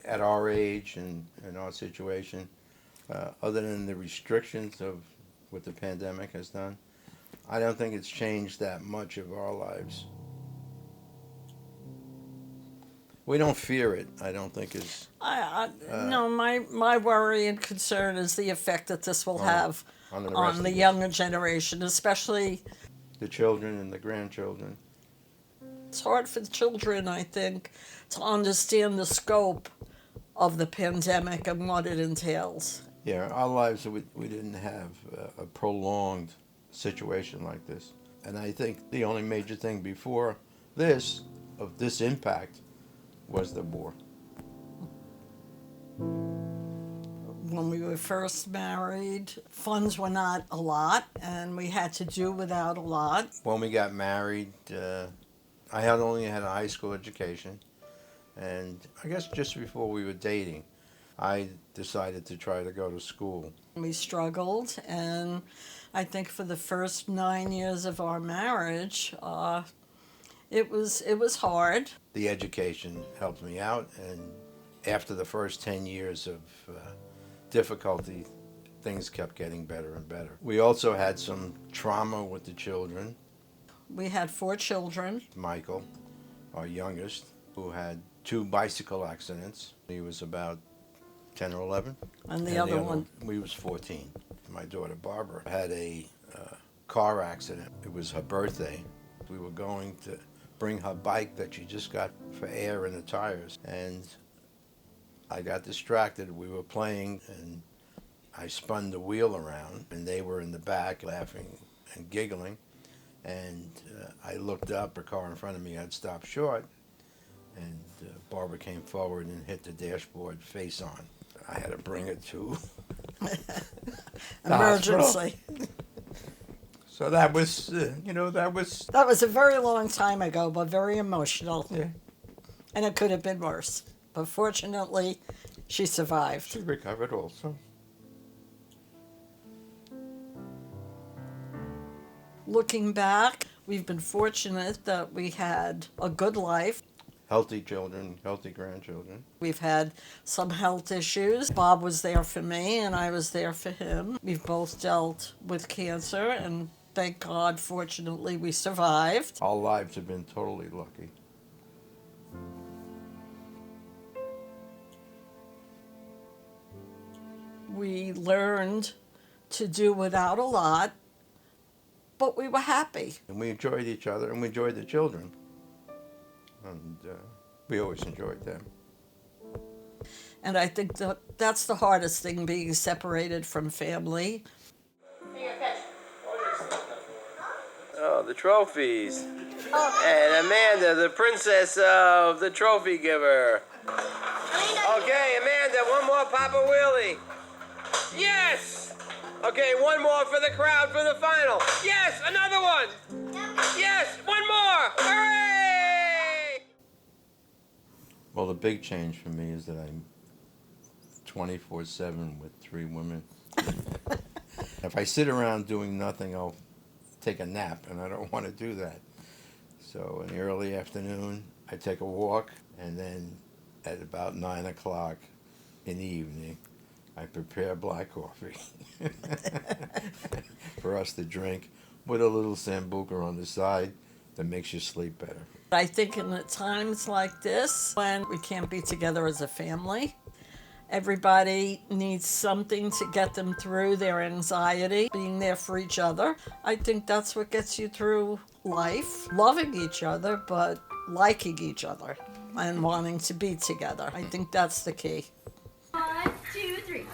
At our age and in our situation, other than the restrictions of what the pandemic has done, I don't think it's changed that much of our lives. We don't fear it. I don't think it's No, my worry and concern is the effect that this will have on the rest on of the us, younger generation, especially. the children and the grandchildren. It's hard for the children, I think, to understand the scope of the pandemic and what it entails. Yeah, our lives, we didn't have a prolonged situation like this. And I think the only major thing before this, of this impact, was the war. When we were first married, funds were not a lot, and we had to do without a lot. When we got married, I had only had a high school education. And I guess just before we were dating, I decided to try to go to school. We struggled, and I think for the first 9 years of our marriage, it was hard. The education helped me out, and after the first 10 years of difficulty, things kept getting better and better. We also had some trauma with the children. We had 4 children. Michael, our youngest, who had 2 bicycle accidents. He was about 10 or 11. And the other one, we was 14. My daughter Barbara had a car accident. It was her birthday. We were going to bring her bike that she just got for air in the tires, and I got distracted. We were playing, and I spun the wheel around, and they were in the back laughing and giggling. And I looked up, her car in front of me had stopped short, and Barbara came forward and hit the dashboard face on. I had to bring her to the emergency. hospital. So that was, That was a very long time ago, but very emotional. Yeah. And it could have been worse. But fortunately, she survived. She recovered also. Looking back, we've been fortunate that we had a good life. Healthy children, healthy grandchildren. We've had some health issues. Bob was there for me, and I was there for him. We've both dealt with cancer, and thank God, fortunately, we survived. Our lives have been totally lucky. We learned to do without a lot, but we were happy. And we enjoyed each other, and we enjoyed the children. And we always enjoyed them. And I think that's the hardest thing, being separated from family. Oh, the trophies. And Amanda, the princess of the trophy giver. Okay, Amanda, one more Papa Willie. Yes! Okay, one more for the crowd for the final. Yes, another one. Yes, one more. Hooray! Well, the big change for me is that I'm 24/7 with 3 women. If I sit around doing nothing, I'll take a nap, and I don't want to do that. So in the early afternoon, I take a walk, and then at about 9 o'clock in the evening, I prepare black coffee for us to drink with a little sambuca on the side that makes you sleep better. I think in the times like this, when we can't be together as a family, everybody needs something to get them through their anxiety, being there for each other. I think that's what gets you through life, loving each other, but liking each other and wanting to be together. I think that's the key. 1, 2, 3.